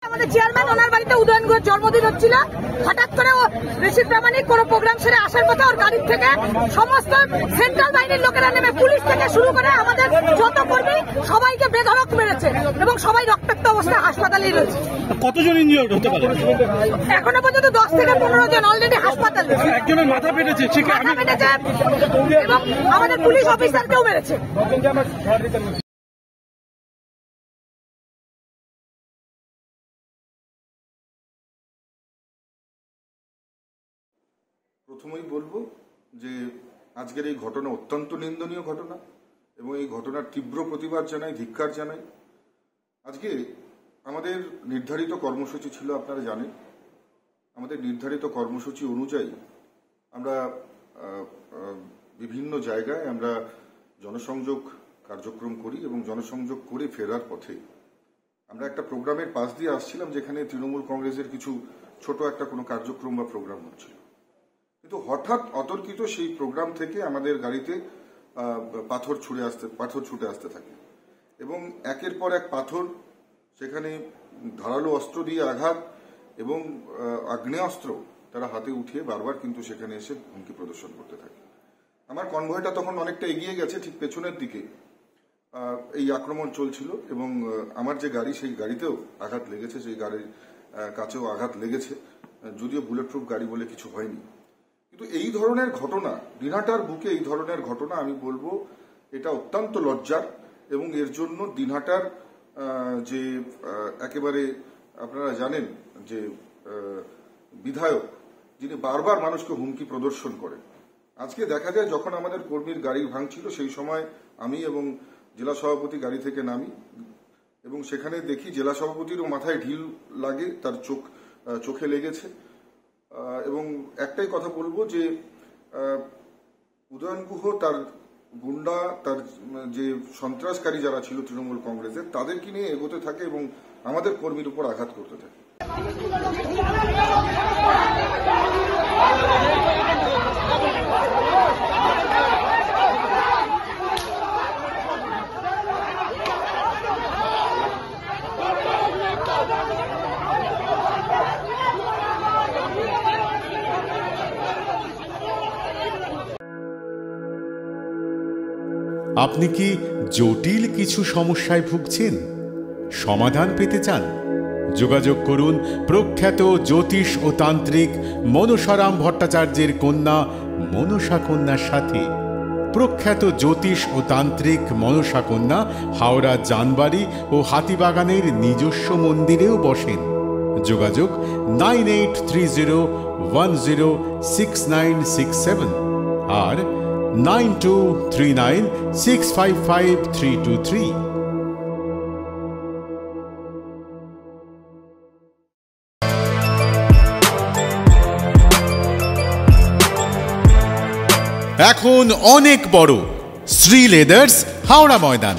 আমাদের চেয়ারম্যান ওনার বাড়িতে উদয়নগঞ্জ জন্মদিন হচ্ছিল, হঠাৎ করে ও ঋষি প্রামাণিক কোনো প্রোগ্রাম সেরে আসার কথা ওর গাড়ির থেকে সমস্ত সেন্ট্রাল বাহিনীর লোকেরা নেমে পুলিশ থেকে শুরু করে আমাদের যত কর্মী সবাইকে বেধড়ক মেরেছে এবং সবাই রক্তাক্ত অবস্থায় হাসপাতালেই রয়েছে। কতজন ইনজিওর্ড হতে পারে? এখনো পর্যন্ত 10 থেকে 15 জন অলরেডি হাসপাতালে। একজনের মাথা ফেটেছে এবং আমাদের পুলিশ অফিসারকেও মেরেছে। প্রথমেই বলবো যে আজকের এই ঘটনা অত্যন্ত নিন্দনীয় ঘটনা এবং এই ঘটনার তীব্র প্রতিবাদ জানাই, ধিক্কার জানাই। আজকে আমাদের নির্ধারিত কর্মসূচি ছিল, আপনারা জানেন। আমাদের নির্ধারিত কর্মসূচি অনুযায়ী আমরা বিভিন্ন জায়গায় আমরা জনসংযোগ কার্যক্রম করি এবং জনসংযোগ করে ফেরার পথে আমরা একটা প্রোগ্রামের পাশ দিয়ে আসছিলাম যেখানে তৃণমূল কংগ্রেসের কিছু ছোট একটা কোনো কার্যক্রম বা প্রোগ্রাম হচ্ছিল, কিন্তু হঠাৎ অতর্কিত সেই প্রোগ্রাম থেকে আমাদের গাড়িতে পাথর ছুটে আসতে থাকে এবং একের পর এক পাথর, সেখানে ধারালো অস্ত্র দিয়ে আঘাত এবং আগ্নেয়াস্ত্র তারা হাতে উঠিয়ে বারবার কিন্তু সেখানে এসে হুমকি প্রদর্শন করতে থাকে। আমার কনভয়টা তখন অনেকটা এগিয়ে গেছে, ঠিক পেছনের দিকে এই আক্রমণ চলছিল এবং আমার যে গাড়ি সেই গাড়িতেও আঘাত লেগেছে, সেই গাড়ির কাছেও আঘাত লেগেছে, যদিও বুলেট প্রুফ গাড়ি বলে কিছু হয়নি। কিন্তু এই ধরনের ঘটনা, দিনহাটার বুকে এই ধরনের ঘটনা, আমি বলবো এটা অত্যন্ত লজ্জার এবং এর জন্য দিনহাটার যে একেবারে আপনারা জানেন যে বিধায়ক, যিনি বারবার মানুষকে হুমকি প্রদর্শন করেন, আজকে দেখা যায় যখন আমাদের কর্মীর গাড়ি ভাঙছিল সেই সময় আমি এবং জেলা সভাপতি গাড়ি থেকে নামি এবং সেখানে দেখি জেলা সভাপতিরও মাথায় ঢিল লাগে, তার চোখে লেগেছে। এবং একটাই কথা বলবো যে উদয়ন গুহ, তার গুন্ডা, তার যে সন্ত্রাসকারী যারা ছিল তৃণমূল কংগ্রেসের, তাদেরকে নিয়ে এগোতে থাকে এবং আমাদের কর্মীর উপর আঘাত করতে থাকে। আপনি কি জটিল কিছু সমস্যায় ভুগছেন, সমাধান পেতে চান? যোগাযোগ করুন প্রখ্যাত জ্যোতিষ ও তান্ত্রিক মনসারাম ভট্টাচার্যের কন্যা মনসা কন্যার সাথে। প্রখ্যাত জ্যোতিষ ও তান্ত্রিক মনসা কন্যা হাওড়া জানবাড়ি ও হাতিবাগানের নিজস্ব মন্দিরেও বসেন। যোগাযোগ 9830106967 আর 9239655323। এখন অনেক বড় শ্রী লেদার্স হাওড়া ময়দান।